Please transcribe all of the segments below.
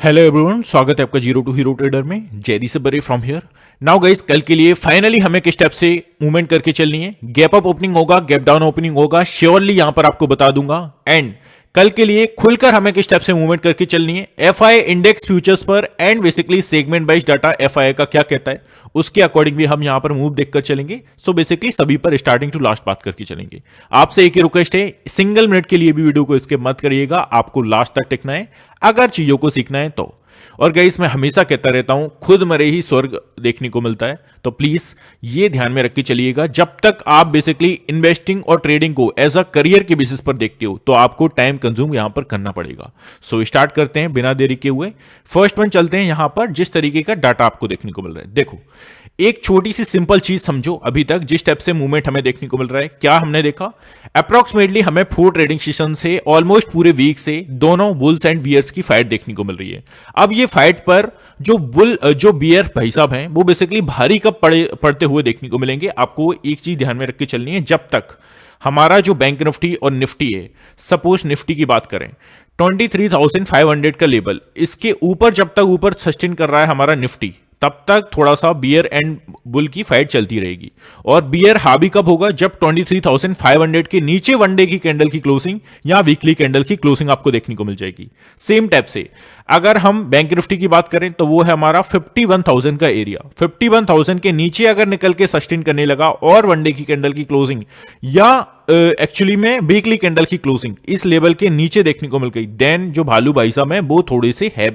Hello everyone, स्वागत है आपका जीरो टू हीरो ट्रेडर में। जेरी से बरे फ्रॉम हियर। नाउ गाइस, कल के लिए फाइनली हमें किस स्टेप से मूवमेंट करके चलनी है। गैप अप ओपनिंग होगा, गैप डाउन ओपनिंग होगा, श्योरली यहां पर आपको बता दूंगा। एंड कल के लिए खुलकर हमें किस स्टेप से मूवमेंट करके चलनी है, एफआई इंडेक्स फ्यूचर्स पर and basically segment wise data FI का क्या कहता है उसके अकॉर्डिंग भी हम यहां पर मूव देखकर चलेंगे। सो बेसिकली सभी पर स्टार्टिंग टू लास्ट बात करके चलेंगे। आपसे एक ही रिक्वेस्ट है, सिंगल मिनट के लिए भी वीडियो को स्किप मत करिएगा, आपको लास्ट तक टिकना है अगर चीजों को सीखना है तो। और गाइस, मैं हमेशा कहता रहता हूं, खुद मरे ही स्वर्ग देखने को मिलता है, तो प्लीज ये ध्यान में रख के चलिएगा। जब तक आप बेसिकली इन्वेस्टिंग और ट्रेडिंग को एज अ करियर के बेसिस पर देखते हो तो आपको टाइम कंज्यूम यहां पर करना पड़ेगा। सो स्टार्ट करते हैं बिना देरी के हुए। फर्स्ट वन चलते हैं यहां पर जिस तरीके का डाटा आपको देखने को मिल रहा है। देखो, एक छोटी सी सिंपल चीज समझो, अभी तक जिस स्टेप से मूवमेंट हमें देखने को मिल रहा है, क्या हमने देखा, अप्रोक्सीमेटली हमें 4 ट्रेडिंग सेशन से ऑलमोस्ट पूरे वीक से दोनों बुल्स एंड बियर्स की फाइट देखने को मिल रही है। अब ये फाइट पर जो बियर भाई साहब हैं वो बेसिकली भारी कब पड़ते हुए देखने को मिलेंगे। आपको एक चीज ध्यान में रख के चलनी है, जब तक हमारा जो बैंक निफ्टी और निफ्टी है, सपोज निफ्टी की बात करें 23,500 का लेवल, इसके ऊपर जब तक ऊपर सस्टेन कर रहा है हमारा निफ्टी, तब तक थोड़ा सा बियर एंड बुल की फाइट चलती रहेगी। और बियर हावी कब होगा, जब 23,500 के नीचे वनडे की कैंडल की क्लोजिंग या वीकली कैंडल की क्लोजिंग आपको देखने को मिल जाएगी। सेम टाइप से अगर हम बैंक निफ्टी की बात करें तो वो है हमारा 51,000 का एरिया। 51,000 के नीचे अगर निकल के सस्टेन करने लगा और वनडे की कैंडल की क्लोजिंग या एक्चुअली में वीकली कैंडल की क्लोजिंग इस लेवल के नीचे देखने को मिल गई, देन जो भालू भाई साहब हैं वो थोड़े से है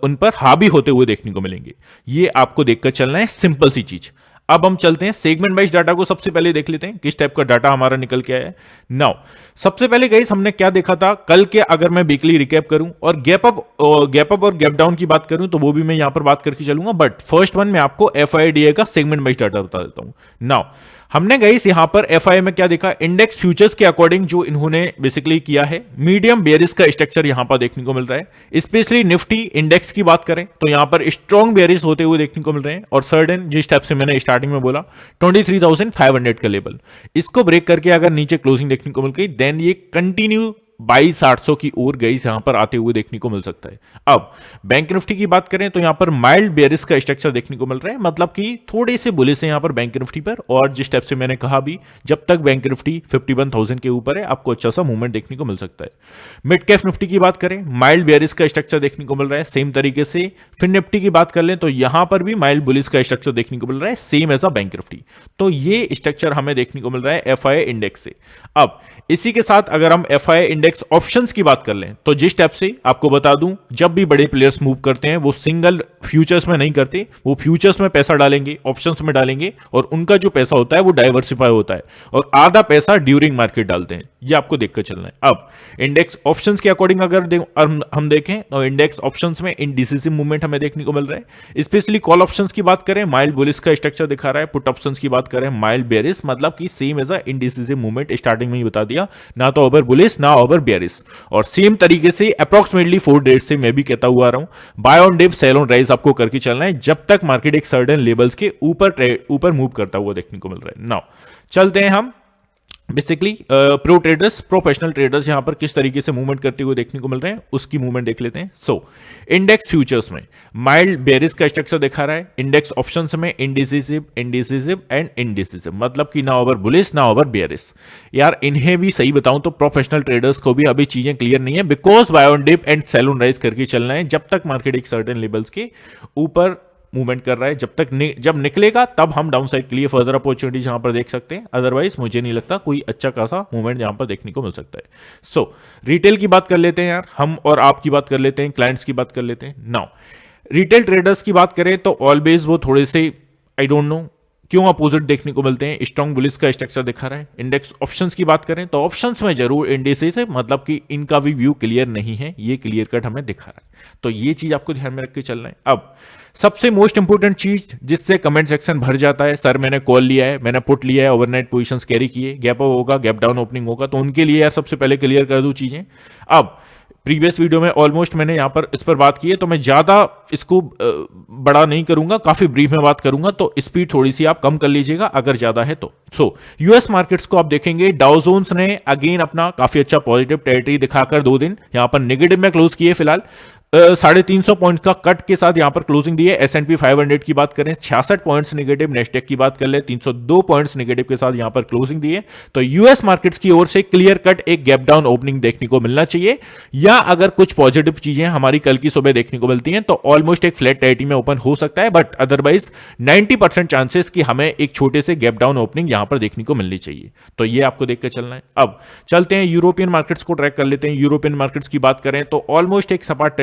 उन पर हावी होते हुए देखने को मिलेंगे। ये आपको देखकर चलना है, सिंपल सी चीज। अब हम चलते हैं सेगमेंट वाइज डाटा को सबसे पहले देख लेते हैं किस टाइप का डाटा हमारा निकल के आया है। नाउ सबसे पहले गाइस, हमने क्या देखा था कल के, अगर मैं वीकली रिकैप करूं और गैप अप और गैप डाउन की बात करूं तो वो भी मैं यहां पर बात करके चलूंगा, बट फर्स्ट वन मैं आपको एफआईडीए का सेगमेंट वाइज डाटा बता देता हूं। नाउ हमने गाइस यहां पर एफआई में क्या देखा, इंडेक्स फ्यूचर्स के अकॉर्डिंग जो इन्होंने बेसिकली किया है, मीडियम बेयरिश का स्ट्रक्चर यहां पर देखने को मिल रहा है। स्पेशली निफ्टी इंडेक्स की बात करें तो यहां पर स्ट्रॉन्ग बेयरिश होते हुए देखने को मिल रहे हैं। और सर्टेन जिस टाइप से मैंने स्टार्टिंग में बोला 23,500 का लेवल, इसको ब्रेक करके अगर नीचे क्लोजिंग देखने को मिल गई, देन ये कंटिन्यू 22,800 की ओर गई यहां पर आते हुए देखने को मिल सकता है। अब बैंक निफ्टी की बात करें तो यहां पर माइल्ड बेयरिश का स्ट्रक्चर देखने को मिल रहा है, मतलब कि थोड़े से बुलिश है यहां पर बैंक निफ्टी पर। और जिस टाइप से मैंने कहा भी, जब तक बैंक निफ्टी 51,000 के ऊपर है आपको अच्छा सा मूवमेंट देखने को मिल सकता है। मिड कैप निफ्टी की बात करें, माइल्ड बेयरिश का स्ट्रक्चर देखने को मिल रहा है। सेम तरीके से फिर निफ्टी की बात कर लें तो यहां पर भी माइल्ड बुलिश का स्ट्रक्चर देखने को मिल रहा है, same as a bank Nifty. तो ये स्ट्रक्चर हमें देखने को मिल रहा है एफआई इंडेक्स से। अब इसी के साथ अगर हम एफआई इंडेक्स ऑप्शंस की बात कर लें तो जिस स्टेप से आपको बता दूं, जब भी बड़े प्लेयर्स मूव करते हैं वो सिंगल फ्यूचर्स में नहीं करते, वो फ्यूचर्स में पैसा डालेंगे, ऑप्शंस में डालेंगे, और उनका जो पैसा होता है वो डाइवर्सिफाई होता है, और आधा पैसा ड्यूरिंग मार्केट डालते हैं। ये आपको देखकर चलना है। अब इंडेक्स ऑप्शंस के अकॉर्डिंग अगर हम देखें तो इंडेक्स ऑप्शंस में इंडिसिसिव मूवमेंट हमें देखने को मिल रहा है। स्पेशली कॉल ऑप्शंस की बात करें, माइल्ड बुलिश का स्ट्रक्चर दिखा रहा है। पुट ऑप्शंस की बात करें, माइल्ड बेयरिश, मतलब कि same as a indecisive movement, starting में ही बता दिया, ना तो ओवर बुलिश ना ओवर बेयरिश। और सेम तरीके से अप्रोक्सीमेटली 4 डेज से मैं भी कहता हुआ आ रहा हूं, buy on dip sell on rise आपको करके चलना है जब तक मार्केट एक सर्टेन लेवल्स के ऊपर मूव करता हुआ देखने को मिल रहा है। नाउ चलते हैं हम basically pro traders, professional traders यहां पर किस तरीके से मूवमेंट करते हुए देखने को मिल रहे हैं उसकी मूवमेंट देख लेते हैं। सो इंडेक्स फ्यूचर्स में माइल्ड बेयरिश का स्ट्रक्चर दिखा रहा है, इंडेक्स ऑप्शंस में इंडिसिसिव एंड इंडिसिसिव, मतलब कि ना ओवर बुलिश ना ओवर बेयरिश। यार इन्हें भी सही बताऊं तो प्रोफेशनल ट्रेडर्स को भी अभी चीजें क्लियर नहीं है, because buy on dip and sell on rise करके चलना है जब तक मार्केट एक सर्टेन लेवल्स के ऊपर मूवमेंट कर रहा है। जब निकलेगा तब हम डाउन साइड के लिए फर्दर अपॉर्चुनिटीज यहां पर देख सकते हैं, अदरवाइज मुझे नहीं लगता कोई अच्छा खासा मूवमेंट यहां पर देखने को मिल सकता है। सो रिटेल की बात कर लेते हैं यार, हम और आप की बात कर लेते हैं, क्लाइंट्स की बात कर लेते हैं। नाउ रिटेल ट्रेडर्स की बात करें तो ऑलवेज वो थोड़े से आई डोंट नो क्यों अपोजिट देखने को मिलते हैं। स्ट्रॉन्ग बुलिश का स्ट्रक्चर दिखा रहा है। इंडेक्स ऑप्शंस की बात करें तो ऑप्शंस में जरूर इंडिसेस है, मतलब कि इनका भी व्यू क्लियर नहीं है, ये क्लियर कट हमें दिखा रहा है। तो ये चीज आपको ध्यान में रख के चलना है। अब सबसे मोस्ट इंपोर्टेंट चीज जिससे कमेंट सेक्शन भर जाता है, सर मैंने कॉल लिया है, मैंने पुट लिया है, ओवरनाइट पोजीशंस कैरी किए, गैप अप होगा, गैप डाउन ओपनिंग होगा, तो उनके लिए यार सबसे पहले क्लियर कर दूं चीजें। अब प्रीवियस वीडियो में ऑलमोस्ट मैंने यहां पर इस पर बात की है, तो मैं ज्यादा इसको बड़ा नहीं करूंगा, काफी ब्रीफ में बात करूंगा, तो स्पीड थोड़ी सी आप कम कर लीजिएगा अगर ज्यादा है तो। सो यूएस मार्केट्स को आप देखेंगे, डाउ जोन्स ने अगेन अपना काफी अच्छा पॉजिटिव टेरिटरी दिखाकर 2 दिन यहां पर नेगेटिव में क्लोज किए फिलहाल। 350 पॉइंट का कट के साथ यहां पर क्लोजिंग दी है। S&P 500 की बात करें 66 पॉइंट्स नेगेटिव, नेस्डेक की बात कर ले 302 पॉइंट्स नेगेटिव के साथ यहां पर क्लोजिंग दी है। तो यूएस मार्केट्स की ओर से क्लियर कट एक गैप डाउन ओपनिंग देखने को मिलना चाहिए, या अगर कुछ पॉजिटिव चीजें हमारी कल की सुबह देखने को मिलती हैं तो ऑलमोस्ट एक फ्लैट टेरिटरी में ओपन हो सकता है, बट अदरवाइज 90% चांसेस कि हमें एक छोटे से गैप डाउन ओपनिंग यहां पर देखने को मिलनी चाहिए। तो ये आपको देखकर चलना है। अब चलते हैं यूरोपियन मार्केट्स को ट्रैक कर लेते हैं। यूरोपियन मार्केट्स की बात करें तो ऑलमोस्ट एक सपाट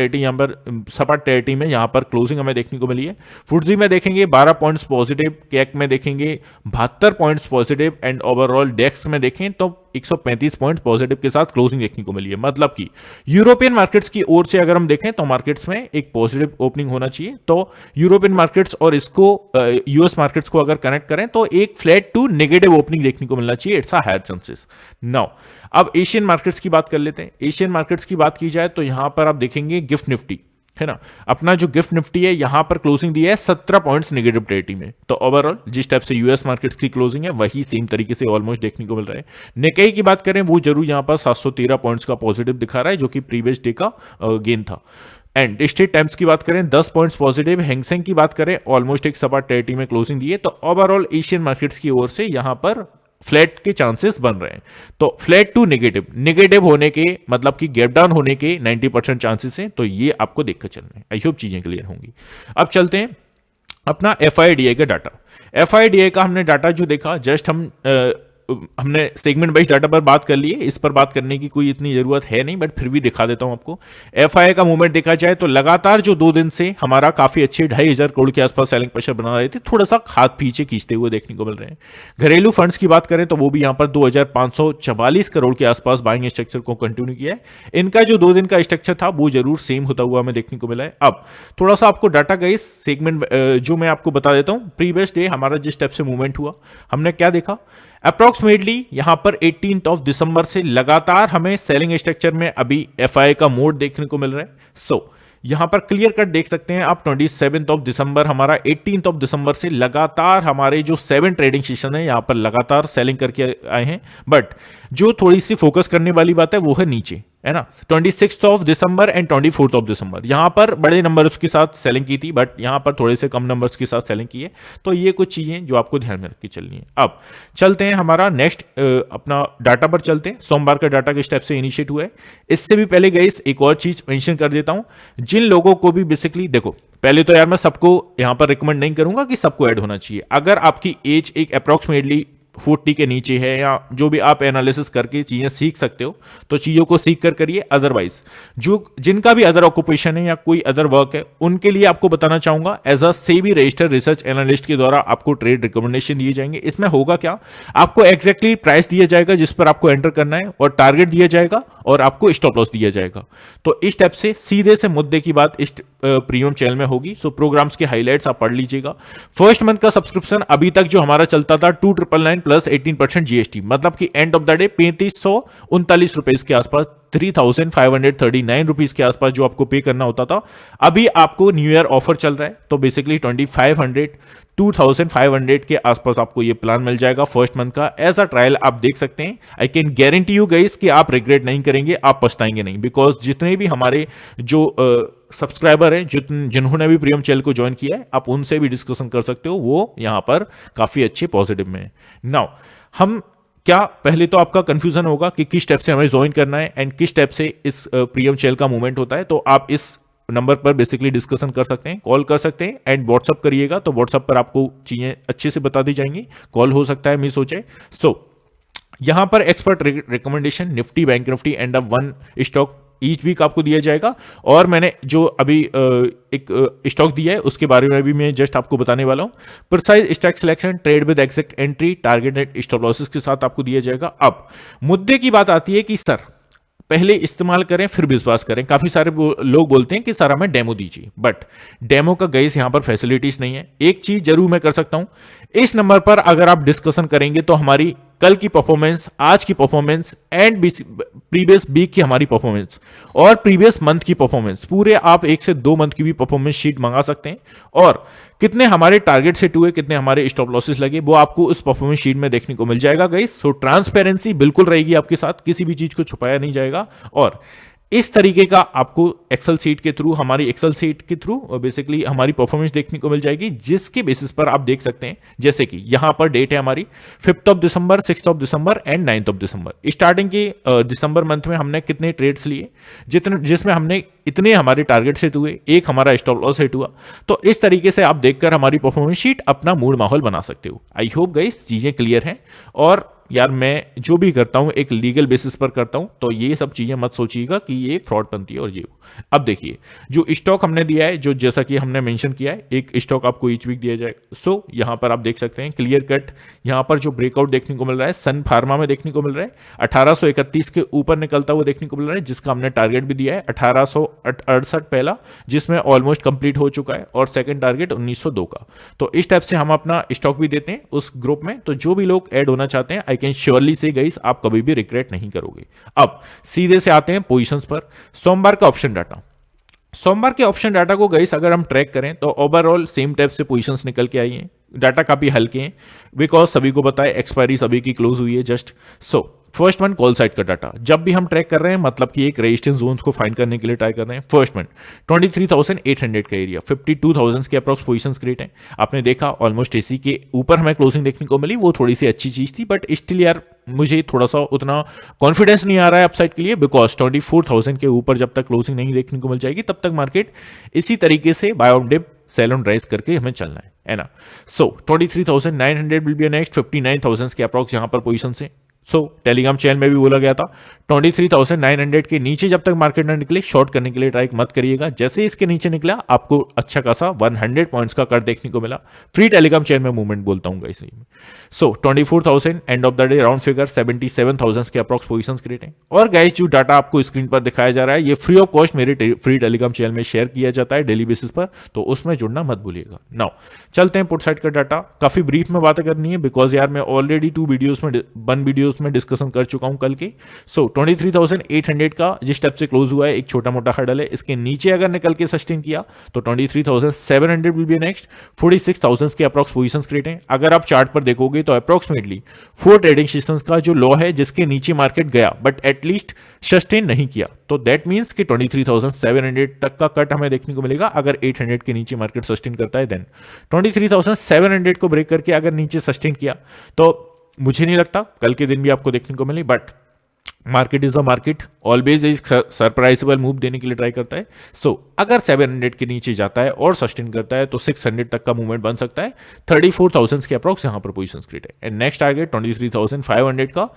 टेरिटरी में यहां पर क्लोजिंग हमें देखने को मिली है। फुटजी में देखेंगे 12 पॉइंट्स पॉजिटिव, कैक में देखेंगे 72 पॉइंट्स पॉजिटिव, एंड ओवरऑल डेक्स में देखें तो 135 पॉइंट पॉजिटिव के साथ क्लोजिंग देखने को मिली है। मतलब कि यूरोपियन मार्केट्स की ओर से अगर हम देखें तो मार्केट्स में एक पॉजिटिव ओपनिंग होना चाहिए। तो यूरोपियन मार्केट्स और इसको यूएस मार्केट्स को अगर कनेक्ट करें तो एक फ्लैट टू नेगेटिव ओपनिंग देखने को मिलना चाहिए। It's a higher chances. Now अब एशियन मार्केट्स की बात कर लेते हैं। एशियन मार्केट्स की बात की जाए तो यहां पर आप देखेंगे गिफ्ट निफ्टी है ना, अपना जो गिफ्ट निफ्टी है यहां पर क्लोजिंग दी है 17 पॉइंट्स नेगेटिव टेरिटरी में। तो ओवरऑल जिस टाइप से यूएस मार्केट्स की क्लोजिंग है वही सेम तरीके से ऑलमोस्ट देखने को मिल रहा है। निकेई की बात करें वो जरूर यहां पर 713 पॉइंट्स का पॉजिटिव दिखा रहा है, जो कि प्रीवियस डे का गेन था। एंड स्टेट टाइम्स की बात करें 10 पॉइंट्स पॉजिटिव, हैंगसेंग की बात करें ऑलमोस्ट एक सपाट टेरिटरी में क्लोजिंग दी है। तो ओवरऑल एशियन मार्केट्स की ओर से यहां पर फ्लैट के चांसेस बन रहे हैं। तो फ्लैट टू नेगेटिव, नेगेटिव होने के मतलब कि गैप डाउन होने के 90% चांसेस हैं। तो ये आपको देखकर चलना है। आई होप चीजें क्लियर होंगी। अब चलते हैं अपना FIDI का डाटा। FIDI का हमने डाटा जो देखा, जस्ट हमने सेगमेंट वाइज डाटा पर बात कर ली है, इस पर बात करने की कोई इतनी जरूरत है नहीं, बट फिर भी दिखा देता हूं आपको। FI का मूवमेंट देखा जाए तो लगातार जो 2 दिन से हमारा काफी अच्छे 2,500 करोड़ के आसपास सेलिंग प्रेशर बना रहे थे, थोड़ा सा हाथ पीछे खींचते हुए देखने को मिल रहे हैं। घरेलू फंड्स की बात करें तो वो भी यहां पर 2,544 करोड़ के आसपास बाइंग स्ट्रक्चर को कंटिन्यू किया है। इनका जो 2 दिन का स्ट्रक्चर था वो जरूर सेम होता हुआ हमें देखने को मिला है। अब थोड़ा सा आपको डाटा का इस सेगमेंट जो मैं आपको बता देता हूं। प्रीवियस डे हमारा जिस स्टेप से मूवमेंट हुआ, हमने क्या देखा, अप्रोक्सीमेटली यहां पर 18 दिसंबर से लगातार हमें सेलिंग स्ट्रक्चर में अभी FI का मोड देखने को मिल रहा है। यहां पर क्लियर कट देख सकते हैं आप 27 दिसंबर हमारा 18 दिसंबर से लगातार हमारे जो 7 ट्रेडिंग सेशन है यहां पर लगातार सेलिंग करके आए हैं। बट जो थोड़ी सी फोकस करने वाली बात है वो है नीचे, है ना, 26 दिसंबर एंड 24 दिसंबर यहां पर बड़े नंबर्स के साथ सेलिंग की थी, बट यहां पर थोड़े से कम नंबर्स के साथ सेलिंग की है। तो ये कुछ चीजें जो आपको ध्यान में रख के चलनी है। अब चलते हैं हमारा नेक्स्ट अपना डाटा पर चलते हैं। सोमवार का डाटा किस टाइप से इनिशिएट हुआ है। इससे भी पहले गाइस एक और चीज मेंशन कर देता हूं, जिन लोगों को भी बेसिकली देखो, पहले तो यार मैं सबको यहां पर रिकमेंड नहीं करूंगा कि सबको ऐड होना चाहिए। अगर आपकी एज एक अप्रोक्सीमेटली 40 के नीचे है या जो भी आप एनालिसिस करके चीजें सीख सकते हो तो चीजों को सीख कर करिए। अदरवाइज जो जिनका भी अदर ऑक्यूपेशन है या कोई अदर वर्क है उनके लिए आपको बताना चाहूंगा, as a SEBI registered research analyst के द्वारा आपको ट्रेड रिकमेंडेशन दिए जाएंगे। इसमें होगा क्या, आपको एग्जैक्टली प्राइस दिया जाएगा जिस पर आपको एंटर करना है और टारगेट दिया जाएगा और आपको स्टॉप लॉस दिया जाएगा। तो इस टाइप से सीधे से मुद्दे की बात इस प्रीमियम चैनल में होगी। सो प्रोग्राम्स के हाइलाइट्स आप पढ़ लीजिएगा। फर्स्ट मंथ का सब्सक्रिप्शन अभी तक जो हमारा चलता था 2,999 प्लस 18% GST, मतलब कि एंड ऑफ द डे 3,539 रुपए के आसपास, 3,539 रुपीज के आसपास जो आपको पे करना होता था। अभी आपको न्यू ईयर ऑफर चल रहा है तो बेसिकली 2,500 के आसपास आपको ये प्लान मिल जाएगा फर्स्ट मंथ का। एज अ ट्रायल आप देख सकते हैं। I can guarantee you guys कि आप रिग्रेट नहीं करेंगे, आप पछताएंगे नहीं, बिकॉज जितने भी हमारे जो सब्सक्राइबर हैं जिन्होंने भी प्रीमियम चैनल को ज्वाइन किया है, आप उनसे भी डिस्कशन कर सकते हो, वो यहां पर काफी अच्छे पॉजिटिव में है। नाउ हम क्या, पहले तो आपका कंफ्यूजन होगा कि किस स्टेप से हमें ज्वाइन करना है एंड किस स्टेप से इस प्रीमियम चैनल का मूवमेंट होता है। तो आप इस नंबर पर बेसिकली डिस्कशन कर सकते हैं, कॉल कर सकते हैं एंड व्हाट्सअप करिएगा तो व्हाट्सअप पर आपको चीजें अच्छे से बता दी जाएंगी। कॉल हो सकता है मिस हो जाए। यहां पर expert recommendation Nifty, bank Nifty and one stock each week आपको दिया जाएगा। और मैंने जो अभी एक स्टॉक दिया है उसके बारे में भी मैं जस्ट आपको बताने वाला हूं। Precise stock selection, trade with exact entry, target net stop losses के साथ आपको दिया जाएगा। अब मुद्दे की बात आती है कि सर पहले इस्तेमाल करें फिर विश्वास करें। काफी सारे लोग बोलते हैं कि सर हमें डेमो दीजिए, बट डेमो का गाइस यहां पर फैसिलिटीज नहीं है। एक चीज जरूर मैं कर सकता हूं, इस नंबर पर अगर आप डिस्कशन करेंगे तो हमारी कल की परफॉर्मेंस, आज की परफॉर्मेंस एंड प्रीवियस वीक की हमारी परफॉर्मेंस और प्रीवियस मंथ की परफॉर्मेंस, पूरे आप 1 से 2 मंथ की भी परफॉर्मेंस शीट मंगा सकते हैं। और कितने हमारे टारगेट सेट हुए, कितने हमारे स्टॉप लॉसेस लगे, वो आपको उस परफॉर्मेंस शीट में देखने को मिल जाएगा गाइस। सो ट्रांसपेरेंसी बिल्कुल रहेगी आपके साथ, किसी भी चीज को छुपाया नहीं जाएगा। और इस तरीके का आपको एक्सेल सीट के थ्रू, हमारी एक्सेल सीट के थ्रू बेसिकली हमारी परफॉर्मेंस देखने को मिल जाएगी, जिसके बेसिस पर आप देख सकते हैं जैसे कि यहां पर डेट है हमारी 5th of December, 6th of December and 9th of December. Starting के दिसंबर मंथ में हमने कितने ट्रेड्स लिए, जिसमें हमने इतने हमारे टारगेट सेट हुए, एक हमारा स्टॉप लॉस सेट हुआ। तो इस तरीके से आप देखकर हमारी परफॉर्मेंस शीट अपना मूड माहौल बना सकते हो। आई होप गाइस चीजें क्लियर हैं। और यार मैं जो भी करता हूं एक लीगल बेसिस पर करता हूं, तो ये सब चीजें मत सोचिएगा कि ये फ्रॉड बनती है और ये। अब देखिए जो स्टॉक हमने दिया है, जो जैसा कि हमने मेंशन किया है, एक स्टॉक आपको ईच वीक दिया जाएगा। सो यहां पर आप देख सकते हैं क्लियर कट, यहां पर जो ब्रेकआउट देखने को मिल रहा है सन फार्मा में देखने को मिल रहा है 1831 के ऊपर निकलता हुआ देखने को मिल रहा है, जिसका हमने टारगेट भी दिया है 1868 पहला, जिसमें ऑलमोस्ट कंप्लीट हो चुका है, और सेकंड टारगेट 1902 का। तो इस टाइप से हम अपना स्टॉक भी देते हैं उस ग्रुप में। तो जो भी लोग ऐड होना चाहते हैं, आई कैन श्योरली से गाइस आप कभी भी रिग्रेट नहीं करोगे। अब सीधे से आते हैं पोजीशंस पर। सोमवार का ऑप्शन डाटा, सोमवार के ऑप्शन डाटा को गाइस अगर हम ट्रैक करें तो ओवरऑल सेम टाइप से पोजीशंस निकल के आई हैं। डाटा काफी हल्के हैं बिकॉज सभी को पता है एक्सपायरी सभी की क्लोज हुई है just. So first one call side का डाटा जब भी हम ट्रैक कर रहे हैं, मतलब कि एक रेजिस्टेंस जोन्स को फाइंड करने के लिए ट्राई कर रहे हैं। फर्स्ट वन 23,800 का एरिया, 52,000 के अप्रॉक्स पोजीशंस क्रिएट है। आपने देखा ऑलमोस्ट एसी के ऊपर हमें क्लोजिंग देखने को मिली, वो थोड़ी सी अच्छी चीज थी, बट स्टिल यार मुझे थोड़ा सा उतना कॉन्फिडेंस नहीं आ रहा है अपसाइड के लिए, बिकॉज 24,000 के ऊपर जब तक क्लोजिंग नहीं देखने को मिल जाएगी तब तक मार्केट इसी तरीके से buy on dip sell on rise करके हमें चलना है ना। सो 23,900 विल बी नेक्स्ट, 59,000 के अप्रॉक्स यहां पर पोजीशन से। सो टेलीग्राम चैनल में भी बोला गया था 23,900 के नीचे जब तक मार्केट ना निकले शॉर्ट करने के लिए ट्राई मत करिएगा। जैसे इसके नीचे निकला आपको अच्छा खासा 100 पॉइंट्स का कट देखने को मिला। फ्री टेलीग्राम चैनल में मूवमेंट बोलता हूँ इसी में। सो 24,000 end of the day round figure 77,000 के अप्रॉक्स पोजीशंस क्रिएट हैं। और गाइस जो डाटा आपको स्क्रीन पर दिखाया जा रहा है ये फ्री ऑफ कॉस्ट मेरे फ्री टेलीग्राम चैनल में शेयर किया जाता है डेली बेसिस पर, तो उसमें जुड़ना मत भूलिएगा। नाउ चलते हैं पुट साइड का डाटा। काफी ब्रीफ में बातें करनी है बिकॉज यार मैं ऑलरेडी 1 वीडियोस में डिस्कशन कर चुका हूं कल के। सो 23,800 का जिस स्टेप से क्लोज हुआ है एक छोटा मोटा हर्डल है, इसके नीचे अगर निकल के सस्टेन किया तो 23,700 विल बी नेक्स्ट, 46,000 के अप्रॉक्स पोजीशंस क्रिएट हैं। अगर आप चार्ट पर देखोगे तो अप्रॉक्सिमेटली 4 ट्रेडिंग सेशंस का जो लो है जिसके नीचे मार्केट गया बट एटलीस्ट सस्टेन नहीं किया, तो दैट मींस कि 23,700 तक का कट हमें देखने को मिलेगा। अगर 800 के नीचे मार्केट सस्टेन करता है देन 23,700 को ब्रेक करके अगर नीचे सस्टेन किया तो मुझे नहीं लगता कल के दिन भी आपको देखने को मिले, but market is a market, always is surprisable move देने के लिए ट्राई करता है। सो अगर 700 के नीचे जाता है और सस्टेन करता है तो 600 तक का मूवमेंट बन सकता है। 34,000 के अप्रॉक्स यहां पर पोजीशंस क्रिएट है। एंड नेक्स्ट टारगेट 23,500 का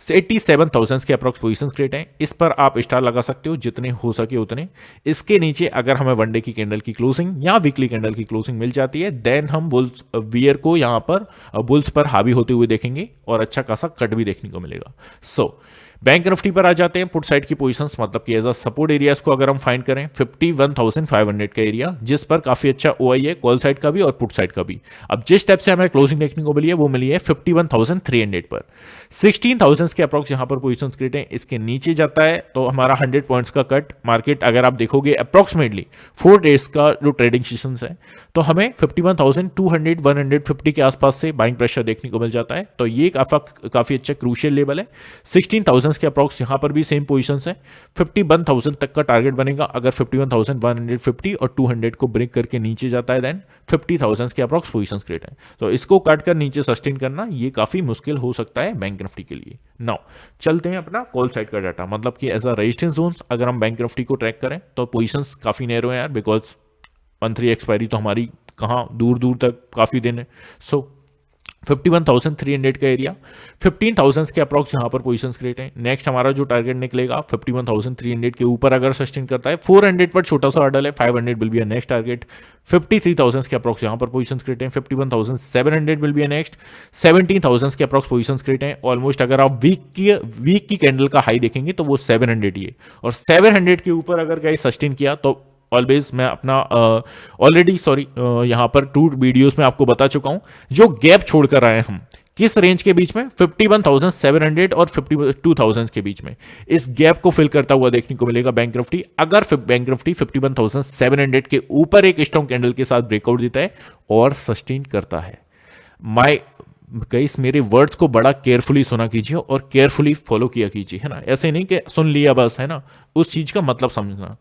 87,000 के अप्रॉक्स पोजीशंस क्रिएट है। इस पर आप स्टार लगा सकते हो जितने हो सके उतने। इसके नीचे अगर हमें वन डे की कैंडल की क्लोजिंग या वीकली कैंडल की क्लोजिंग मिल जाती है देन हम बुल्स वियर को यहां पर बुल्स पर हावी होते हुए देखेंगे और अच्छा खासा कट भी देखने को मिलेगा। सो बैंक निफ्टी पर आ जाते हैं। पुट साइड की पोजीशंस मतलब कि एज अ सपोर्ट एरियाज को अगर हम फाइंड करें 51,500 का एरिया, जिस पर काफी अच्छा ओआई है कॉल साइड का भी और पुट साइड का भी। अब जिस स्टेप से हमें क्लोजिंग देखने को मिली है वो मिली है 51,300 पर। 16,000 के अप्रॉक्स यहां पर पोजीशंस क्रिएट है। इसके नीचे जाता है तो हमारा 100 पॉइंट्स का कट मार्केट अगर आप देखोगे अप्रॉक्सिमेटली 4 डेज का जो ट्रेडिंग सेशंस है तो हमें 51,200 150 के आसपास से बाइंग प्रेशर देखने को मिल जाता है। तो ये काफी अच्छा क्रूशियल लेवल है। 16,000 के अप्रॉक्स यहां पर भी सेम पोजीशंस है। 51,000 तक का टारगेट बनेगा। अगर 51,150 और 200 को ब्रेक करके नीचे जाता है देन 50,000 के अप्रॉक्स पोजीशंस क्रिएट है। तो इसको काट कर नीचे सस्टेन करना ये काफी मुश्किल हो सकता है बैंक निफ्टी के लिए। नाउ चलते हैं अपना कॉल साइड का डाटा, मतलब कि एज अ रेजिस्टेंस जोन्स अगर हम बैंक निफ्टी को ट्रैक करें तो पोजीशंस काफी नैरो है यार, बिकॉज 1-3 एक्सपायरी तो हमारी कहाँ दूर दूर तक काफी दिन है। सो 51,300 का एरिया, 15,000 के अप्रॉक्स यहां पर पोजीशंस क्रिएट है। नेक्स्ट हमारा जो टारगेट निकलेगा 51,300 के ऊपर अगर सस्टेन करता है, 400 पर छोटा सा हर्डल है, 500 will be a next target. 53,000 के अप्रॉक्स यहां पर पोजीशंस क्रिएट है। 51,700 विल बी अ नेक्स्ट। 17,000 के अप्रॉक्स पोजीशंस क्रिएट है। ऑलमोस्ट अगर आप वीक की कैंडल का हाई देखेंगे तो वो 700 ही है, और 700 के ऊपर अगर कहीं सस्टेन किया तो ऑलवेज मैं अपना ऑलरेडी यहां पर 2 वीडियोस में आपको बता चुका हूं जो गैप छोड़कर आए हम किस रेंज के बीच में 51,700 और 52,000 के बीच में, इस गैप को फिल करता हुआ देखने को मिलेगा बैंक निफ्टी। अगर बैंक निफ्टी 51,700 के ऊपर एक स्ट्रॉन्ग कैंडल के साथ ब्रेकआउट देता है और सस्टेन करता है, गाइस मेरे वर्ड्स को बड़ा केयरफुली सुना कीजिए और केयरफुली फॉलो किया कीजिए, है ना। ऐसे नहीं कि सुन लिया बस, है ना, उस चीज का मतलब समझना।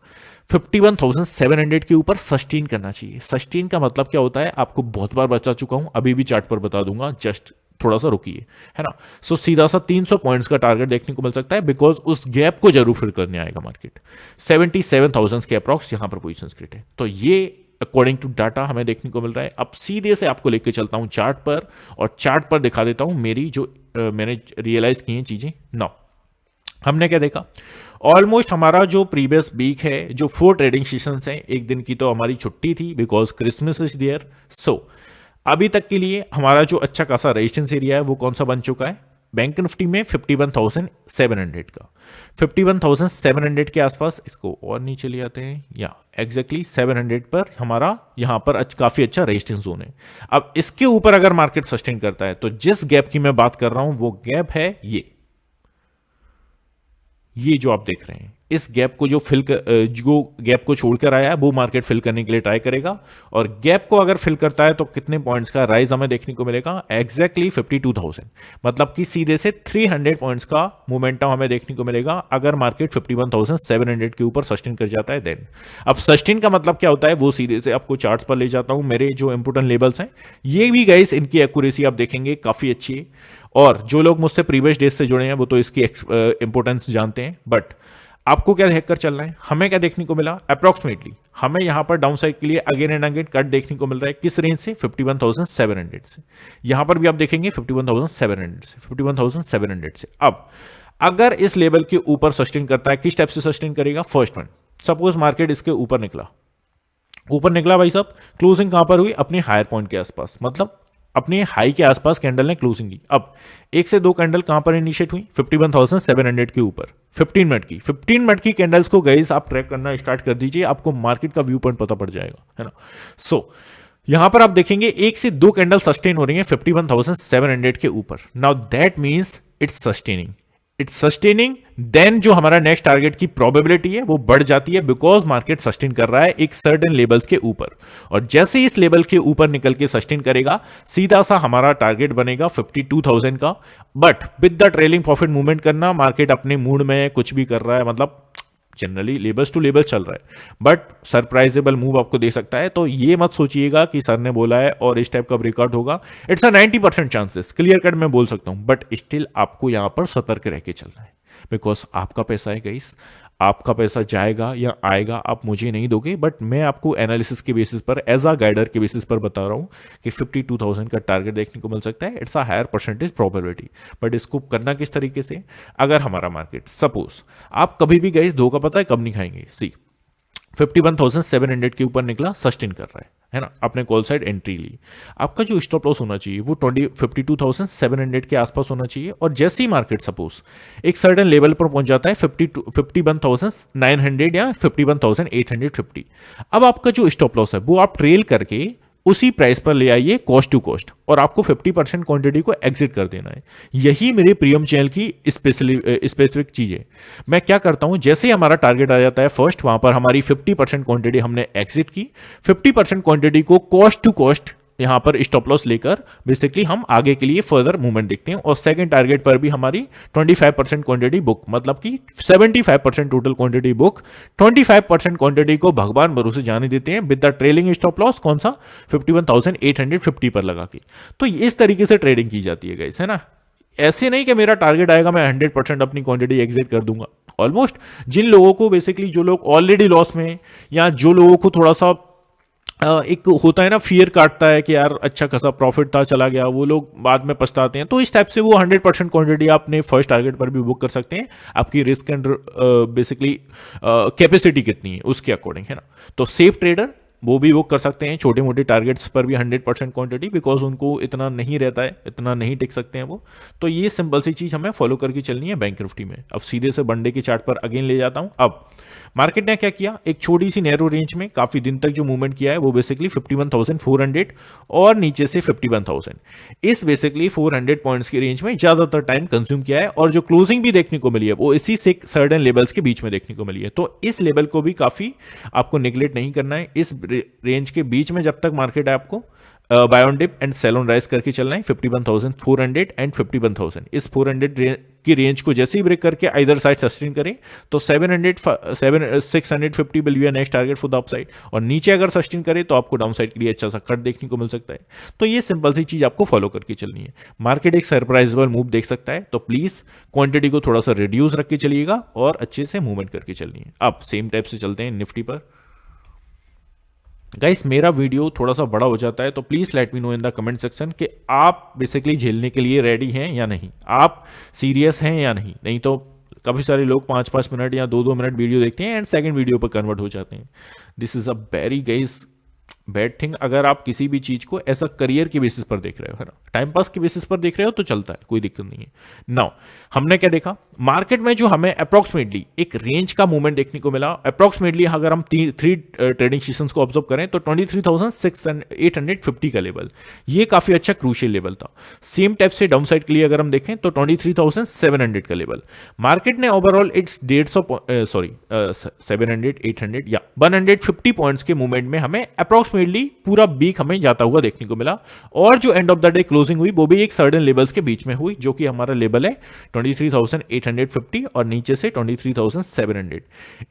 51,700 के ऊपर सस्टेन करना चाहिए। सस्टेन का मतलब क्या होता है आपको बहुत बार बता चुका हूं, अभी भी चार्ट पर बता दूंगा, जस्ट थोड़ा सा रुकिए, है ना। सो सीधा सा 300 पॉइंट्स का टारगेट देखने को मिल सकता है, बिकॉज उस गैप को जरूर फिल करने आएगा मार्केट। 77,000 के अप्रॉक्स यहां पर पोजीशन क्रिएट है, तो ये अकॉर्डिंग टू डाटा हमें देखने को मिल रहा है। अब सीधे से आपको लेके चलता हूं चार्ट पर, और चार्ट पर दिखा देता हूं मेरी जो मैंने रियलाइज की हैं चीजें। नाउ हमने क्या देखा, ऑलमोस्ट हमारा जो प्रीवियस वीक है, जो 4 ट्रेडिंग सेशंस हैं, एक दिन की तो हमारी छुट्टी थी बिकॉज क्रिसमस इज देयर। सो अभी तक के लिए हमारा जो अच्छा खासा रेजिस्टेंस एरिया है वो कौन सा बन चुका है बैंक निफ्टी में, 51,700 का। 51,700 के आसपास, इसको और नीचे ले आते हैं, या एग्जैक्टली 700 पर हमारा यहां पर काफी अच्छा रेजिस्टेंस जोन है। अब इसके ऊपर अगर मार्केट सस्टेन करता है तो जिस गैप की मैं बात कर रहा हूं वो गैप है ये जो आप देख रहे हैं, इस गैप को जो गैप को छोड़कर आया है वो मार्केट फिल करने के लिए ट्राई करेगा। और गैप को अगर फिल करता है तो कितने पॉइंट्स का राइज हमें देखने को मिलेगा, एग्जैक्टली 52,000, मतलब कि सीधे से 300 पॉइंट्स का मोमेंटम हमें देखने को मिलेगा अगर मार्केट 51,700 के ऊपर सस्टेन कर जाता है देन। अब सस्टेन का मतलब क्या होता है वो सीधे से आपको चार्ट पर ले जाता हूं। मेरे जो इंपोर्टेंट लेवल्स हैं ये भी गाइस, इनकी एक्यूरेसी आप देखेंगे काफी अच्छी है, और जो लोग मुझसे प्रीवियस डेज से जुड़े हैं वो तो इसकी इंपोर्टेंस जानते हैं। बट आपको क्या देखकर चलना है, हमें क्या देखने को मिला, अप्रोक्सीमेटली हमें यहां पर डाउन साइड के लिए अगेन एंड अगेन कट देखने को मिल रहा है। किस रेंज से, 51,700 से। यहां पर भी आप देखेंगे 51,700 से, 51,700 से। अब अगर इस लेवल के ऊपर सस्टेन करता है, किस टाइप से सस्टेन करेगा, फर्स्ट वन, सपोज मार्केट इसके ऊपर निकला भाई साहब, क्लोजिंग कहां पर हुई, अपने हायर पॉइंट के आसपास, मतलब अपने हाई के आसपास कैंडल ने क्लोजिंग की। अब 1 से 2 कैंडल कहां पर इनिशिएट हुई, 51,700 के ऊपर, 15 मिनट की कैंडल्स को गाइस आप ट्रैक करना स्टार्ट कर दीजिए, आपको मार्केट का व्यू पॉइंट पता पड़ जाएगा, है ना। सो यहां पर आप देखेंगे 1 से 2 कैंडल सस्टेन हो रही है 51,700 के ऊपर। Now that means it's sustaining then जो हमारा नेक्स्ट टारगेट की प्रोबेबिलिटी है वो बढ़ जाती है, बिकॉज मार्केट सस्टेन कर रहा है एक सर्टेन लेवल्स के ऊपर। और जैसे ही इस लेवल के ऊपर निकल के सस्टेन करेगा, सीधा सा हमारा टारगेट बनेगा 52,000 का। But with the trailing profit movement करना, मार्केट अपने मूड में कुछ भी कर रहा है, मतलब जनरली लेबल्स टू लेबल चल रहा है, बट सरप्राइजेबल मूव आपको दे सकता है। तो ये मत सोचिएगा कि सर ने बोला है और इस टाइप का ब्रेकआउट होगा, it's a 90% chances, clear cut मैं बोल सकता हूं, बट स्टिल आपको यहां पर सतर्क रह के चलना है, बिकॉज आपका पैसा है गाइस, आपका पैसा जाएगा या आएगा आप मुझे नहीं दोगे, बट मैं आपको एनालिसिस के बेसिस पर, एज अ गाइडर के बेसिस पर बता रहा हूं कि 52,000 का टारगेट देखने को मिल सकता है। It's a higher percentage probability, but इसको करना किस तरीके से, अगर हमारा मार्केट सपोज, आप कभी भी गाइस धोखा पता है कब नहीं खाएंगे, सी 51,700 के ऊपर निकला, सस्टेन कर रहा है ना, आपने कॉल साइड एंट्री ली, आपका जो स्टॉप लॉस होना चाहिए वो 52,700 के आसपास होना चाहिए। और जैसे ही मार्केट सपोज एक सर्टेन लेवल पर पहुंच जाता है 51,900 या 51,850, अब आपका जो स्टॉप लॉस है वो आप ट्रेल करके उसी प्राइस पर ले आइए कॉस्ट टू कॉस्ट, और आपको 50% क्वांटिटी को एग्जिट कर देना है। यही मेरे प्रीमियम चैनल की स्पेसिफिक चीज है। मैं क्या करता हूं, जैसे ही हमारा टारगेट आ जाता है फर्स्ट, वहां पर हमारी 50% क्वांटिटी हमने एग्जिट की, 50% क्वांटिटी को कॉस्ट टू कॉस्ट यहां पर स्टॉप लॉस लेकर बेसिकली हम आगे के लिए फर्दर मूवमेंट देखते हैं। और सेकंड टारगेट पर भी हमारी 25% क्वांटिटी बुक, मतलब कि 75% टोटल क्वांटिटी बुक, 25% क्वांटिटी को भगवान भरोसे जाने देते हैं with the trailing stop loss कौन सा, 51,850 पर लगा के। तो इस तरीके से ट्रेडिंग की जाती है गाइस, है ना। ऐसे नहीं कि मेरा टारगेट आएगा मैं 100% अपनी क्वांटिटी एग्जिट कर दूंगा। ऑलमोस्ट जिन लोगों को बेसिकली, जो लोग ऑलरेडी लॉस में, या जो लोगों को थोड़ा सा एक होता है ना, फियर काटता है कि यार अच्छा खासा प्रॉफिट था चला गया, वो लोग बाद में पछताते हैं, तो इस टाइप से वो 100% क्वांटिटी आपने फर्स्ट टारगेट पर भी बुक कर सकते हैं। आपकी रिस्क एंड बेसिकली कैपेसिटी कितनी है उसके अकॉर्डिंग, है ना। तो सेफ ट्रेडर वो भी बुक कर सकते हैं छोटे मोटे टारगेट्स पर भी 100% क्वांटिटी, बिकॉज उनको इतना नहीं रहता है, इतना नहीं टिक सकते हैं वो। तो ये सिंपल सी चीज हमें फॉलो करके चलनी है बैंक निफ्टी में। अब सीधे से वनडे के चार्ट पर अगेन ले जाता हूं। अब मार्केट ने क्या किया, एक छोटी सी नैरो रेंज में काफी दिन तक जो मूवमेंट किया है वो बेसिकली 51,400 और नीचे से 51,000, इस बेसिकली 400 पॉइंट्स की रेंज में ज्यादातर टाइम कंज्यूम किया है। और जो क्लोजिंग भी देखने को मिली है वो इसी से सर्टेन लेवल्स के बीच में देखने को मिली है। तो इस लेवल को भी काफी आपको निगलेक्ट नहीं करना है। इस रेंज के बीच में जब तक मार्केट आपको buy on dip and sell on rise करके चलना है 51,400 एंड 51,000। इस 400 की रेंज को जैसे ही ब्रेक करके आइदर साइड सस्टेन करें तो 650 will be next target for the upside, और नीचे अगर सस्टेन करे तो आपको डाउन साइड के लिए अच्छा सा कट देखने को मिल सकता है। तो ये सिंपल सी चीज आपको फॉलो करके चलनी है। मार्केट एक सरप्राइजेबल मूव देख सकता है, तो प्लीज क्वांटिटी को थोड़ा सा रिड्यूस रख के चलिएगा और अच्छे से मूवमेंट करके चलनी है। अब सेम टाइप से चलते हैं निफ्टी पर। गाइस मेरा वीडियो थोड़ा सा बड़ा हो जाता है, तो please let me know in the comment section कि आप बेसिकली झेलने के लिए रेडी हैं या नहीं, आप सीरियस हैं या नहीं। नहीं तो काफी सारे लोग 5-5 मिनट या 2-2 मिनट वीडियो देखते हैं एंड सेकंड वीडियो पर कन्वर्ट हो जाते हैं। This is a very guys bad thing. अगर आप किसी भी चीज को ऐसा करियर के बेसिस पर देख रहे हो, है ना, टाइम पास के बेसिस पर देख रहे हो तो चलता है, कोई दिक्कत नहीं है। नाउ हमने क्या देखा मार्केट में, जो हमें अप्रोक्सीमेटली एक रेंज का मूवमेंट देखने को मिला। अप्रोक्सीमेटली अगर हम थ्री ट्रेडिंग सेशंस को ऑब्जर्व करें तो 23,850 का लेवल, ये काफी अच्छा क्रूशियल लेवल था। सेम टाइप से डाउन साइड के लिए अगर हम देखें तो 23,700 का लेवल। मार्केट ने ओवरऑल इट्स 700 800 या 150 पॉइंट्स के मूवमेंट में हमें अप्रोक्सीमेटली पूरा वीक हमें जाता हुआ देखने को मिला, और जो end of the day closing हुई वो भी एक सर्टेन लेवल्स के बीच में हुई, जो कि हमारा लेवल है 23,850 और नीचे से 23,700।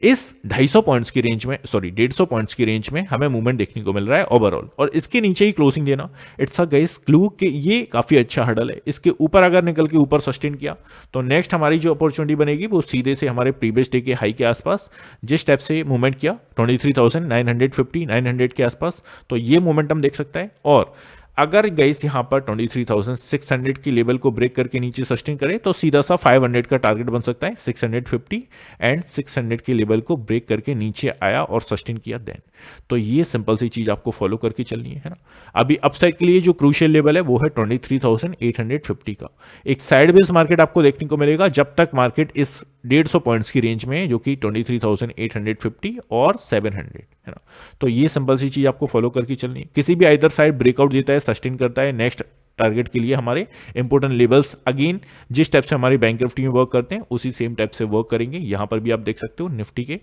इस 250 पॉइंट्स की रेंज में, सॉरी 150 पॉइंट्स की रेंज में हमें मूवमेंट देखने को मिल रहा है ओवरऑल, और इसके नीचे ही क्लोजिंग देना इट्स अ गाइस क्लू कि ये काफी अच्छा हडल है। इसके ऊपर अगर निकल के ऊपर सस्टेन किया तो नेक्स्ट हमारी जो अपॉर्चुनिटी बनेगी वो सीधे से हमारे प्रीवियस डे के हाई के आसपास जिस स्टेप से मूवमेंट किया 23,950 900 के आसपास, तो ये मोमेंटम देख सकता है। और अगर गाइस यहां पर 23,600 की लेवल को ब्रेक करके नीचे सस्टेन करे तो सीधा सा 500 का टारगेट बन सकता है। 650 एंड 600 की लेवल को ब्रेक करके नीचे आया और सस्टेन किया देन, तो ये सिंपल सी चीज आपको फॉलो करके चलनी है ना। अभी अपसाइड के लिए जो क्रूशियल लेवल है वो है 23,850 का। एक साइडवेज मार्केट आपको देखने को मिलेगा जब तक मार्केट इस 150 पॉइंट्स की रेंज में, जो कि 23,850 और 700 है ना। तो ये सिंपल सी चीज आपको फॉलो करके चलनी है। किसी भी आइदर साइड ब्रेकआउट देता है, सस्टेन करता है, नेक्स्ट टारगेट के लिए हमारे इंपोर्टेंट लेवल्स अगेन जिस टाइप से हमारी बैंक निफ्टी में वर्क करते हैं उसी सेम टाइप से वर्क करेंगे। यहां पर भी आप देख सकते हो निफ्टी के।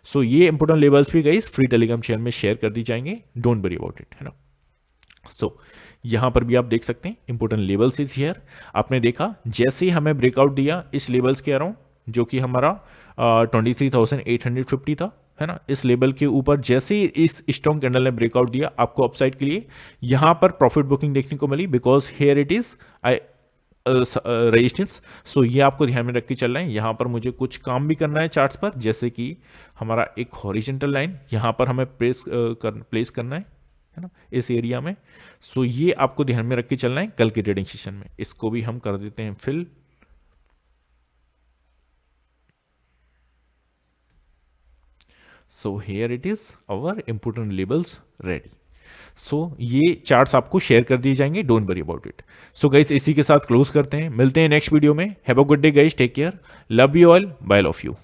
सो ये इंपोर्टेंट लेवल्स भी गाइस फ्री टेलीग्राम चैनल में शेयर कर दी जाएंगे, डोंट वरी अबाउट इट, है ना। सो यहां पर भी आप देख सकते हैं इंपोर्टेंट लेवल्स इज हियर। आपने देखा जैसे ही हमें ब्रेकआउट दिया इस लेवल्स के अराउंड, जो कि हमारा 23,850 था, है ना, इस लेवल के ऊपर जैसे ही इस स्ट्रॉन्ग कैंडल ने ब्रेकआउट दिया आपको अपसाइड के लिए यहां पर प्रॉफिट बुकिंग देखने को मिली, because here it is resistance. So ये आपको ध्यान में रख के चलना है। यहां पर मुझे कुछ काम भी करना है चार्ट्स पर, जैसे कि हमारा एक हॉरिजॉन्टल लाइन यहां पर हमें प्लेस करना है ना, इस एरिया में। सो ये आपको ध्यान में रख के चलना है कल के ट्रेडिंग सेशन में। इसको भी हम कर देते हैं fill. So here it is our important levels ready. So ये चार्ट्स आपको शेयर कर दिए जाएंगे, don't worry about it. So guys इसी के साथ क्लोज करते हैं, मिलते हैं नेक्स्ट वीडियो में। Have a good day guys, take care, love you all, bye, love you.